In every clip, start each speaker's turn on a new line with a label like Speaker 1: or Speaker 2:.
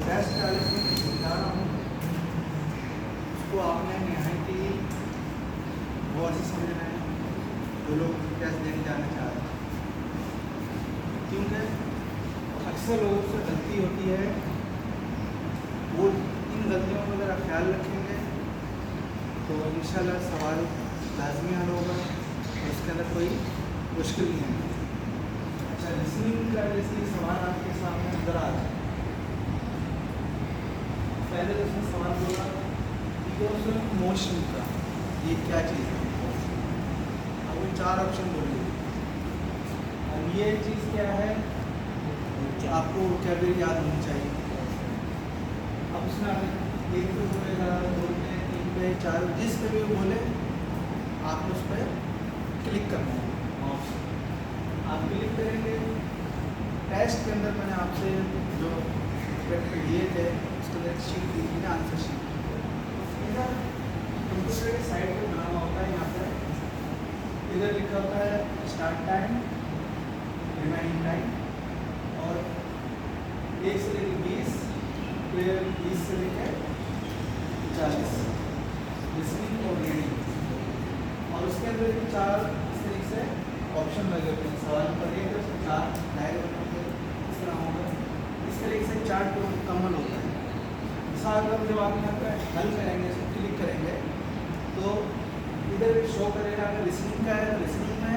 Speaker 1: Test वाले में समझा रहा हूँ उसको आपने नहायत ही गौर से समझना है जो लोग टेस्ट देने जाना चाह रहे हैं, क्योंकि अक्सर लोगों से गलती होती है। वो इन गलतियों को अगर आप ख्याल रखेंगे तो इंशाल्लाह सवाल लाजमी हल होगा और उसके अंदर कोई मुश्किल नहीं है। अच्छा, लिसनिंग का जैसे सवाल आपके सामने नजर आ रहा है, पहले तो उसने सवाल बोला मोशन का ये क्या चीज़ है। अब वो 4 ऑप्शन बोलिए। अब ये चीज़ क्या है आपको वोकैबुलरी याद होनी चाहिए। अब उसमें आप 1 पे बोलेगा, 2 पे, 3 पे, 4, जिस पे भी बोले आपको उस पर क्लिक करना है माउस। आप क्लिक करेंगे। टेस्ट के अंदर मैंने आपसे जो पेपर दिए थे उसके अंदर एक शीट दी थी ना, आंसर शीट। कंप्यूटर के साइड पे बना हुआ होता है, यहाँ पर इधर लिखा होता है स्टार्ट टाइम, रिमाइंडिंग टाइम और 1 से लेकर 20, फिर 20 से लेकर 40 लिसनिंग और रीडिंग। और उसके अंदर 4 इस तरीके से ऑप्शन लगे होते हैं। सवाल पढ़िए तो 4 डायरेक्ट होंगे, इस तरह होगा। इस तरीके से 4 टू मुकम्मल होता है। साथ में जब आप यहाँ पर हल करेंगे, इसको क्लिक करेंगे तो इधर शो करेगा। अगर लिसनिंग का है तो लिसनिंग में,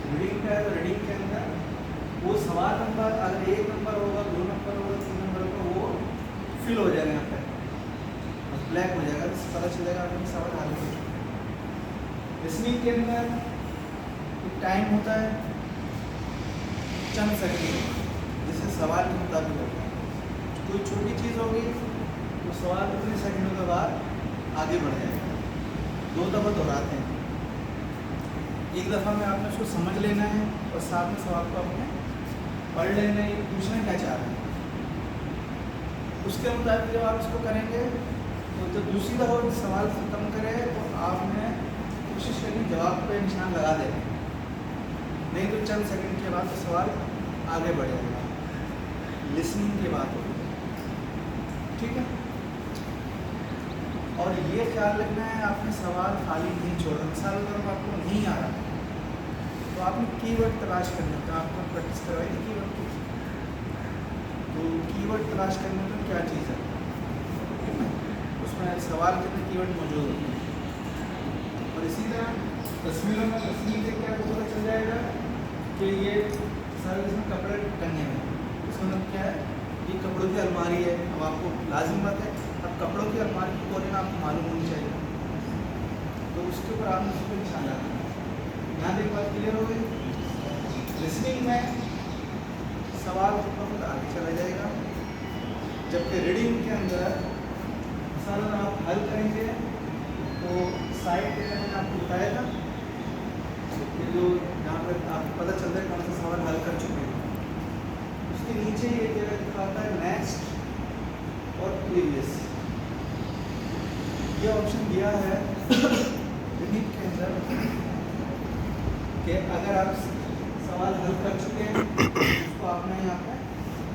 Speaker 1: रीडिंग का है तो रीडिंग के अंदर वो सवाल नंबर अगर 1 नंबर होगा, 2 नंबर होगा, 3 नंबर होगा, वो फिल हो जाएगा यहाँ पर, ब्लैक हो जाएगा। इससे पता चलेगा आपने सवाल हल हो चुका है। लिसनिंग के अंदर एक टाइम होता है चंद सेकंड, जिससे सवाल के मुताबिक होता है। कोई छोटी चीज़ होगी तो सवाल कितने सेकंडों के बाद आगे बढ़ जाएगा। 2 दफ़ा दोहराते हैं। एक दफ़ा में आपने उसको समझ लेना है और साथ में सवाल को आपने पढ़ लेना है, पूछना क्या चाह रहे हैं। उसके मुताबिक जब आप इसको करेंगे तो जब दूसरी दफ़ा सवाल ख़त्म करें तो आपने कोशिश करनी जवाब पे निशान लगा देना, नहीं तो चंद सेकंड के बाद तो सवाल आगे बढ़ जाएगा। लिसनिंग की बात होगी, ठीक है। और ये ख्याल रखना है आपने सवाल खाली नहीं छोड़ना। मिसाल अगर आपको नहीं आ रहा तो आपने कीवर्ड तलाश करना है। तो आपको प्रैक्टिस करवाई थी कीवर्ड की, तो कीवर्ड तलाश करने में क्या चीज़ है, उसमें सवाल के अंदर कीवर्ड मौजूद होते हैं। और इसी तरह तस्वीरों में तस्वीर देख के आपको पता चल जाएगा कि ये सारे इसमें कपड़े टंगे हैं। इसका मतलब क्या है, ये कपड़ों की अलमारी है। अब आपको लाजिम बात है, अब कपड़ों की अलमारी की कोने आपको मालूम होनी चाहिए, तो उसके ऊपर आपने उसको निशान लगाना। यहाँ देख बात क्लियर हो गई। लिसनिंग में सवाल वक्त आगे चला जाएगा, जबकि रीडिंग के अंदर मिसाल आप हल करेंगे तो साइड पे मैंने आपको बताया था कि जो यहाँ पर आपको पता चलता है कौन सा सवाल हल कर चुके हैं। उसके नीचे ये जगह दिखाता है नेक्स्ट और प्रीवियस। ये ऑप्शन दिया है रीडिंग के अंदर कि अगर आप सवाल हल कर चुके हैं उसको आपने यहाँ पर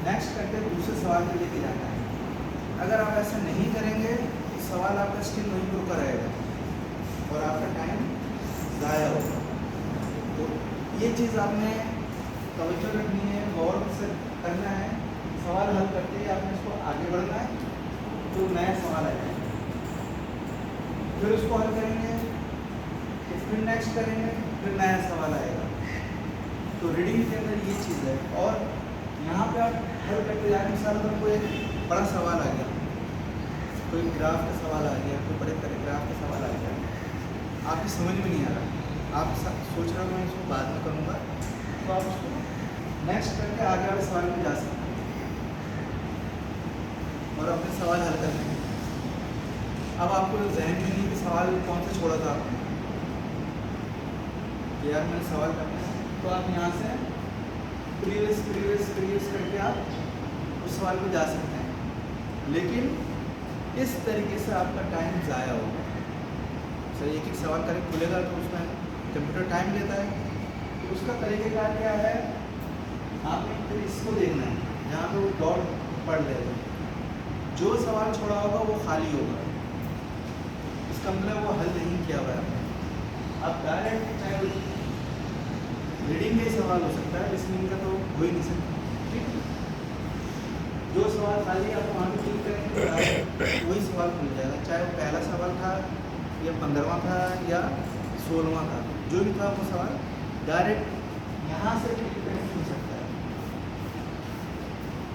Speaker 1: नेक्स्ट करके दूसरे सवाल में लेके जाना है। अगर आप ऐसा नहीं करेंगे तो सवाल आपका स्टिल वहीं पर रुका रहेगा और आपका टाइम ज़ाया होगा। तो ये चीज़ आपने तवज्जो रखनी है, गौर से करना है। सवाल हल करते ही आपने इसको आगे बढ़ना है तो नया सवाल आ जाएगा, फिर उसको हल करेंगे, फिर नेक्स्ट करेंगे, फिर नया सवाल आएगा। तो रीडिंग के अंदर ये चीज़ है। और यहाँ पे आप हल करते जाए। मिसाल अगर कोई एक बड़ा सवाल आ गया, कोई ग्राफ का सवाल आ गया, कोई बड़े पैराग्राफ का सवाल आ गया, आपकी समझ में नहीं आ रहा, आप सोच रहे हो मैं इसको बाद में करूँगा, तो आप उसको नेक्स्ट करके आगे वाले सवाल में जा सकते हैं और अपने सवाल हल कर लेंगे। अब आपको जहन में नहीं कि सवाल कौन सा छोड़ा था आपने, कि यार मैंने सवाल करना है, तो आप यहाँ से प्रीवियस प्रीवियस प्रीवियस करके आप उस सवाल पे जा सकते हैं। लेकिन इस तरीके से आपका टाइम ज़ाया होगा। सर एक एक सवाल करके खुलेगा तो उसमें कंप्यूटर टाइम लेता है, तो उसका तरीक़ेकार क्या है, आपने फिर इसको देखना है जहाँ पे वो डॉट पढ़ लेते हैं, जो सवाल छोड़ा होगा वो खाली होगा, इसका मतलब वो हल नहीं किया हुआ है। अब डायरेक्ट चाहे रीडिंग का सवाल हो सकता है, लिसनिंग का तो हो ही नहीं सकता, ठीक है। जो सवाल खाली आप वहाँ पे क्लिक करेंगे वही सवाल खुल जाएगा, चाहे वो पहला सवाल था या 15वां था या 16वां था, जो भी था वो सवाल डायरेक्ट यहाँ से क्लिक करके खुल सकता है।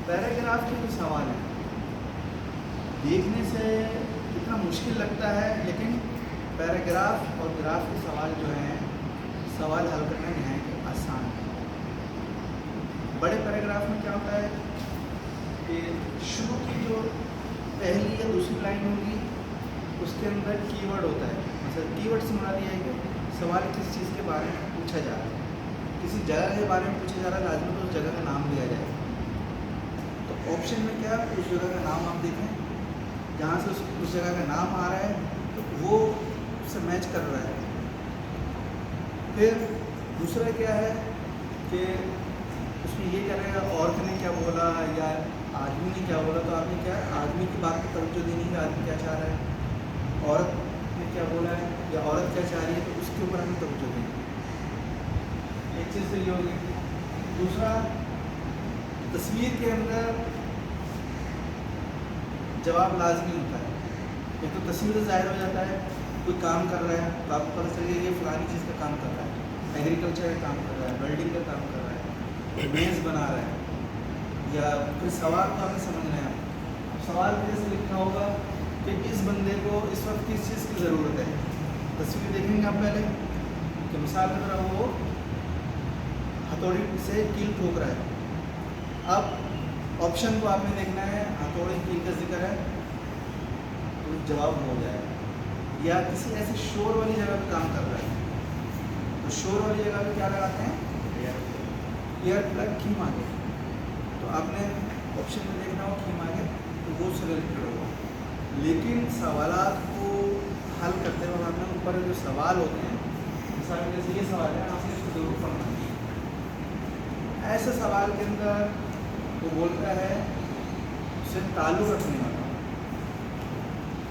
Speaker 1: पैराग्राफ के जो सवाल हैं देखने से इतना मुश्किल लगता है, लेकिन पैराग्राफ और ग्राफ के सवाल जो हैं सवाल हल करना नहायत आसान है। बड़े पैराग्राफ में क्या होता है कि शुरू की जो पहली या दूसरी लाइन होगी उसके अंदर कीवर्ड होता है, मतलब कीवर्ड से मुराद यह है कि सवाल किस चीज़ के बारे में पूछा जा रहा है, किसी जगह के बारे में पूछा जा रहा है, लाजमी तो उस जगह का नाम लिया जाए। तो ऑप्शन में क्या उस जगह का नाम आप देखें, जहाँ से उस जगह का नाम आ रहा है तो वो उससे मैच कर रहा है। फिर दूसरा क्या है कि उसमें ये क्या रहेगा, औरत ने क्या बोला या आदमी ने क्या बोला, तो आपने क्या आदमी की बात पर तवज्जो देनी है, आदमी क्या चाह रहा है, औरत ने क्या बोला है या औरत क्या चाह रही है, तो उसके ऊपर हमें तवज्जो देनी है। एक चीज़ तो ये होगी। दूसरा, तस्वीर के अंदर जवाब लाजमी होता है। एक तो तस्वीर से जाहिर हो जाता है कोई काम कर रहा है तो आपको पता चलिए ये फलानी चीज़ का काम कर रहा है, एग्रीकल्चर का काम कर रहा है, वेल्डिंग का काम कर रहा है, मेज़ बना रहा है, या फिर सवाल को हमें समझना है। सवाल में जैसे लिखना होगा कि इस बंदे को इस वक्त किस चीज़ की ज़रूरत है। तस्वीर देखेंगे आप पहले कि मिसाल की तरह वो हथौड़ी से कील ठोक रहा है। अब ऑप्शन को आपने देखना है, हथौड़ी कील का जिक्र है तो जवाब हो जाएगा, या किसी ऐसी शोर वाली जगह पर काम कर रहा है तो शोर वाली जगह पे क्या लगाते हैं, एयर प्लग खीम आगे, तो आपने ऑप्शन में देखना हो खीम आगे तो वो उससे रिलेटेड होगा। लेकिन सवालात को हल करते वक्त आपने ऊपर जो सवाल होते हैं, मिसाल जैसे ये सवाल है, आपने इसको जरूर पढ़ना है। ऐसे सवाल के अंदर वो बोलता है उससे ताल्लुक़ रखने वाला,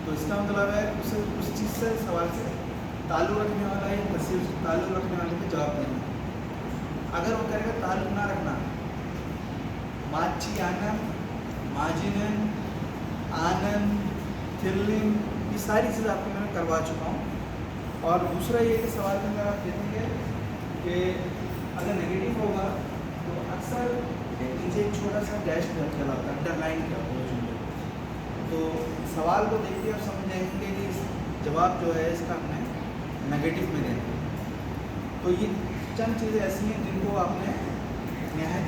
Speaker 1: तो इसका मतलब है उसे उस चीज़ से सवाल से ताल्लुक़ रखने वाला या तस्वीर से ताल्लुक़ रखने वाले का जवाब देना। अगर वो कहेगा ताल्लुक़ ना रखना, माची आनंद, माजिनन, आनंद, थिल्लिंग, ये सारी चीज़ आपको मैंने करवा चुका हूँ। और दूसरा ये कि सवाल के अंदर आप देखेंगे कि अगर नेगेटिव होगा तो अक्सर नीचे एक छोटा सा डैश चला होता है, अंडरलाइन किया होगा। तो सवाल को देख के आप समझ जाएंगे कि जवाब जो है इसका हमने नेगेटिव में देना है। तो ये चंद चीज़ें ऐसी हैं जिनको आपने नहायत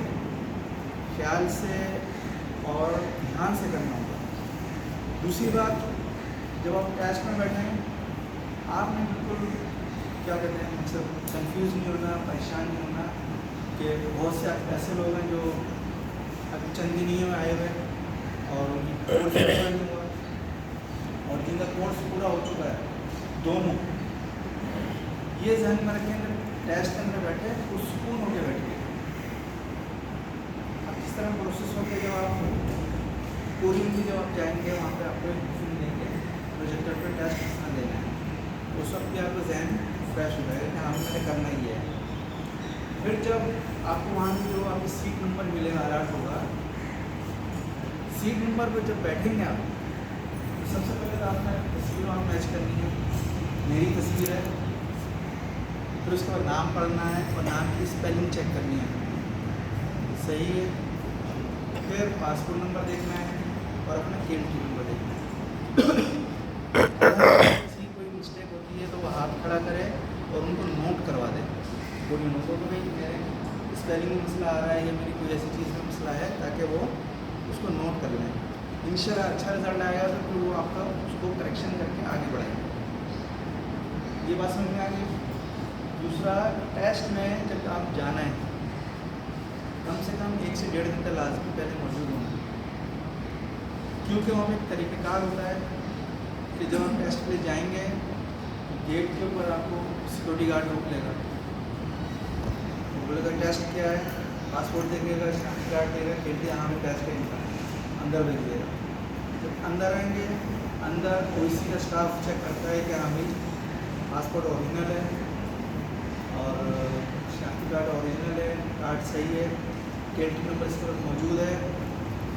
Speaker 1: ख्याल से और ध्यान से करना होगा। दूसरी बात, जब आप टेस्ट में बैठे हैं आपने बिल्कुल क्या कहते हैं, मतलब कंफ्यूज नहीं होना, परेशान नहीं होना कि बहुत से ऐसे लोग हैं जो अभी चंद दिन में आए हुए हैं और उनकी कोर्स नहीं हुआ और जिनका कोर्स पूरा हो चुका है दोनों, ये ध्यान में रखें टेस्ट के अंदर बैठे तो सुकून होकर बैठे। अब जिस तरह प्रोसेस होकर जब आप कोरियन में जब आप जाएंगे वहाँ पे आपको एक फिल्म देंगे प्रोजेक्टर पर टेस्ट किस तरह देना है, उस वक्त भी आपका जहन फ्रेश हो जाएगा कि हाँ मैंने करना ही है। फिर जब आपको वहाँ से जो आपकी सीट नंबर मिलेगा, अलर्ट होगा, सीट नंबर पर जब बैठेंगे आप तो सबसे पहले तो आपने तस्वीर वहाँ मैच करनी है, मेरी तस्वीर है, फिर उसके बाद नाम पढ़ना है और नाम की स्पेलिंग चेक करनी है सही है, फिर पासपोर्ट नंबर देखना है और अपना KMT नंबर देखना है। किसी कोई मिस्टेक होती है तो वो हाथ खड़ा करे और उनको नोट करवा दे, कोई नोटों को भाई मेरे स्पेलिंग में मसला आ रहा है या मेरी कोई ऐसी चीज़ में मसला है, ताकि वो उसको नोट कर लें। इंशाल्लाह अच्छा रिजल्ट आएगा तो फिर वो आपका उसको करेक्शन करके आगे बढ़ाएंगे। ये बात समझ में आ गई। दूसरा, टेस्ट में जब आप जाना है कम से कम 1 से 1.5 घंटा लाजमी पहले मौजूद होना, क्योंकि वहाँ पर एक तरीक़ेकार होता है कि जब हम टेस्ट के लिए जाएंगे गेट के ऊपर आपको सिक्योरिटी गार्ड रोक लेगा, बोलेगा टेस्ट क्या है, पासपोर्ट देखेगा, सिक्योरिटी गार्ड देगा, कहते हाँ हमें टेस्ट का अंदर भेज देगा। जब अंदर आएंगे, अंदर ओईसी का स्टाफ चेक करता है कि हाँ भाई पासपोर्ट ओरिजिनल है और शनाख्ती कार्ड ओरिजिनल है, कार्ड सही है, कैंटीन नंबर इसके पास मौजूद है,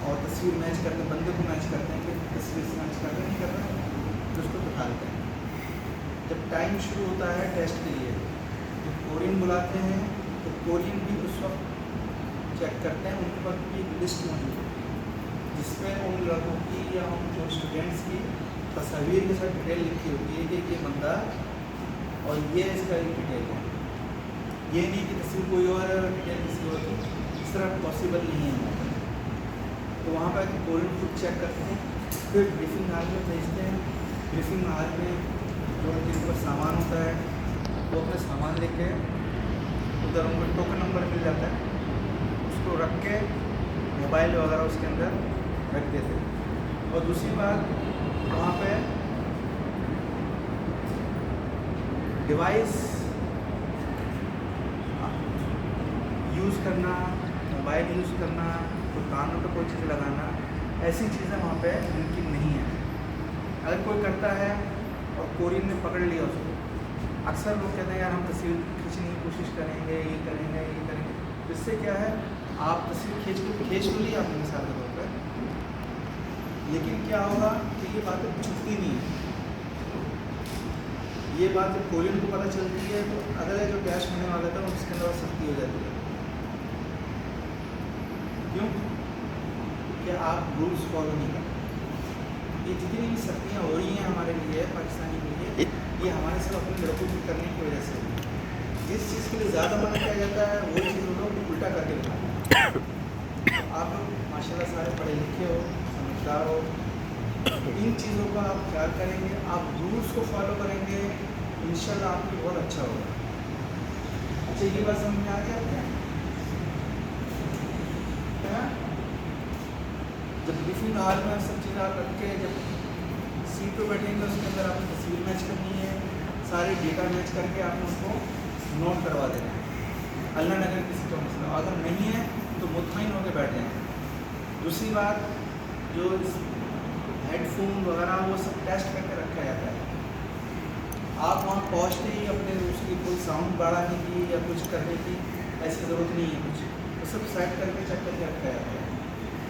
Speaker 1: और तस्वीर मैच करते हैं, बंदे को मैच करते हैं कि तस्वीर से मैच कर रहे हैं नहीं कर रहे हैं, तो उसको बिठा देते हैं। जब टाइम शुरू होता है टेस्ट के लिए तो कोरियन बुलाते हैं, तो कोरियन भी उस वक्त चेक करते हैं, उनके पास भी एक लिस्ट मौजूद होती है जिसमें उन लोगों की या उन जो स्टूडेंट्स की तस्वीर के साथ डिटेल लिखी होती है कि ये बंदा और ये इसका एक डिटेल है। ये नहीं कि तस्वीर कोई और है और डिटेल किसी और की, इस तरह पॉसिबल नहीं है वहाँ पर। तो वहाँ पर कोरियन खुद चेक करते हैं, फिर ब्रीफिंग हॉल में भेजते हैं। ब्रीफिंग हॉल में जो जिन पर सामान होता है वो अपना सामान लेके उधर उनको टोकन नंबर मिल जाता है, उसको रख के मोबाइल वगैरह उसके अंदर रख देते हैं। और दूसरी बात, वहाँ पे डिवाइस यूज़ करना, मोबाइल यूज़ करना, तो कानों पर कोई चीज़ लगाना, ऐसी चीज़ें वहाँ पे मुमकिन नहीं है। अगर कोई करता है और कोरियन ने पकड़ लिया उसको, अक्सर लोग कहते हैं यार हम तस्वीर खींचने की कोशिश करेंगे, ये करेंगे, ये करेंगे। इससे क्या है, आप तस्वीर खींच तो ली आपने मिसाल के तौर पर, लेकिन क्या होगा कि ये बातें छुपती नहीं है। ये बात जब कोरियन को पता चलती है तो अगला जो कैश होने वाला था उसके अंदर सख्ती हो जाती है। क्यों? कि आप रूल्स फॉलो नहीं करते। ये जितनी भी सख्तियाँ हो रही हैं हमारे लिए, पाकिस्तानी के लिए, ये हमारे सब अपने लड़कों की करने की वजह से। जिस चीज़ के लिए ज़्यादा मना किया जाता है वो चीज़ वो लोग उल्टा करके दिखाते हैं। आप लोग माशाल्लाह सारे पढ़े लिखे हो, समझदार हो, इन चीज़ों का आप ख्याल करेंगे, आप रूल्स को फॉलो करेंगे, इंशाल्लाह आपकी बहुत अच्छा होगा। अच्छा, ये बात समझ में आ गया क्या? जब ब्रीफिंग हॉल में सब चीज़ें आप रख के जब सीट पे बैठेंगे उसके अंदर आपने तस्वीर मैच करनी है, सारे डेटा मैच करके आपने उसको नोट करवा देना है। अल्लाह नगर किसी का मसला, अगर नहीं है तो मुतमईन होकर बैठ जाएँ। दूसरी बात, जो हेडफोन वगैरह वो सब टेस्ट करके रखा जाता है। आप वहाँ पहुँचते ही अपने उसकी कोई साउंड बढ़ाने की या कुछ करने की ऐसी ज़रूरत नहीं है, कुछ वो सब सेट करके चेक करके रखा जाता है।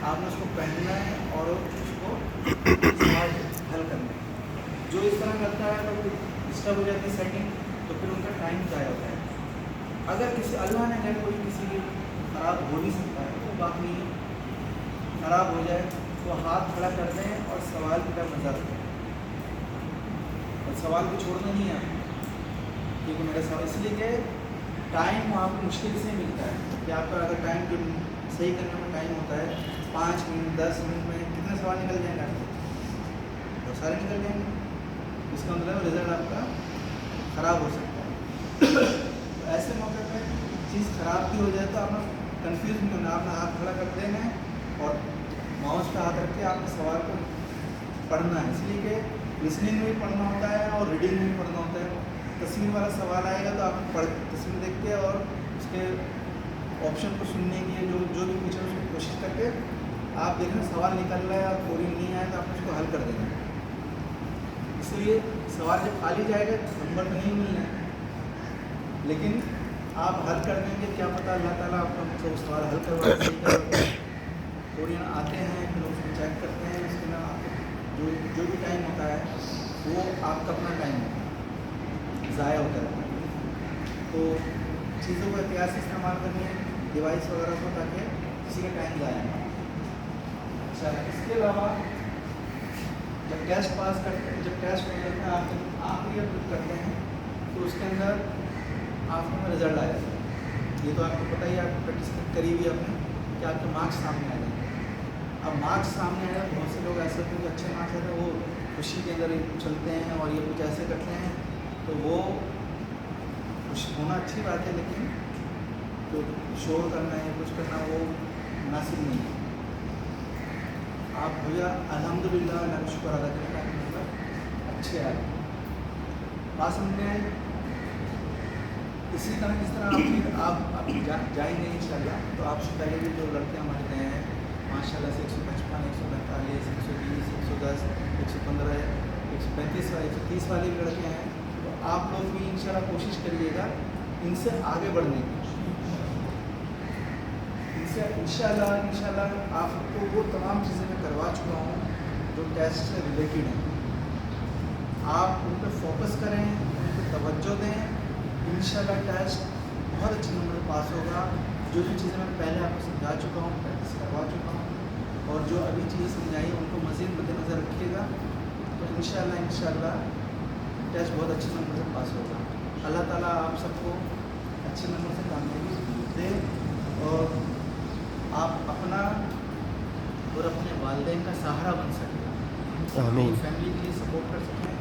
Speaker 1: आपने उसको पहनना है और उसको सवाल हल करना है। जो इस तरह करता है तो डिस्टर्ब हो जाती है सेटिंग, तो फिर उनका टाइम ज़ाया होता है। अगर किसी अल्लाह ने अगर कोई किसी की ख़राब हो नहीं सकता है तो बात नहीं है, ख़राब हो जाए तो हाथ खड़ा कर दें और सवाल की तरफ नजर रखें, और सवाल को छोड़ना नहीं है क्योंकि मेरा सवाल इसलिए कि टाइम वहाँ पर मुश्किल से मिलता है कि आपका अगर टाइम जो सही करने में टाइम होता है 5 मिनट 10 मिनट में कितने सवाल निकल जाएंगे आपके? बहुत सारे निकल जाएंगे। इसका मतलब रिज़ल्ट आपका ख़राब हो सकता है। तो ऐसे मौके पर चीज़ ख़राब भी हो जाए तो आप कंफ्यूज नहीं होना, आपने हाथ खड़ा कर देना है और माउस पे हाथ रख के आपने सवाल को पढ़ना है। इसलिए कि लिसनिंग में भी पढ़ना होता है और रीडिंग में भी पढ़ना होता है। तस्वीर वाला सवाल आएगा तो आप तस्वीर देख के और उसके ऑप्शन को सुनने की जो भी पूछे उसको कोशिश करके आप देखना सवाल निकल रहा है और कोरियन नहीं आया तो आपने उसको हल कर देना है। इसलिए सवाल जब खाली जाएगा नंबर तो नहीं मिलना है, लेकिन आप हल कर देंगे, क्या पता अल्लाह ताला आपका सवाल हल करवा सही करवा। कोरियन आते हैं फिर उसको चेक करते हैं, उसके बाद आपको जो भी टाइम होता है वो आपका अपना टाइम होता है, ज़ाया होता है। तो चीज़ों को एहतियात से इस्तेमाल करनी है, डिवाइस वगैरह को, ताकि किसी का टाइम ज़ाया ना। अच्छा, इसके अलावा जब टेस्ट पास करते हैं, जब टेस्ट हो जाता है आप ये करते हैं तो उसके अंदर आपको रिज़ल्ट आ जाता है। ये तो आपको पता ही, आपको प्रैक्टिस करी हुई आपने कि आपके मार्क्स सामने आ जाएंगे। अब मार्क्स सामने आए, बहुत से लोग ऐसे होते हैं अच्छे मार्क्स आते हैं वो खुशी के अंदर चलते हैं और ये कुछ ऐसे करते हैं, तो वो खुश होना अच्छी बात है, लेकिन जो शोर करना है कुछ करना वो मुनासिब नहीं है। आप भैया अल्हम्दुलिल्लाह अल्लाह का शुक्र अदा करें कि मतलब अच्छे आए बात समझने आए। इसी तरह जिस तरह आप जाएंगे इंशाल्लाह, तो आपसे पहले भी जो लड़के हमारे गए हैं माशाल्लाह से 155, 145, 120, 110 110, 115, 135 वाले 130 वाले भी लड़के हैं, तो आप लोग भी इंशाल्लाह कोशिश करिएगा इनसे आगे बढ़ने की। इनसे इंशाल्लाह आपको वो तमाम चीज़ें मैं करवा चुका हूँ जो टेस्ट से रिलेटेड हैं। आप उन पर फोकस करें, उन पर तवज्जो दें, इंशाल्लाह टेस्ट बहुत अच्छे नंबर पास होगा। जो जो चीज़ें मैं पहले आपको समझा चुका हूँ, प्रैक्टिस करवा चुका हूँ, और जो अभी चीज़ें समझाई उनको मज़ीद मद्देनज़र रखिएगा, तो इंशाल्लाह टेस्ट बहुत अच्छे नंबर से पास होगा। अल्लाह ताला आप सबको अच्छे नंबर से कामयाबी दे और आप अपना और अपने वालिदैन का सहारा बन सकें,
Speaker 2: आमीन।
Speaker 1: फैमिली के लिए सपोर्ट कर सकें।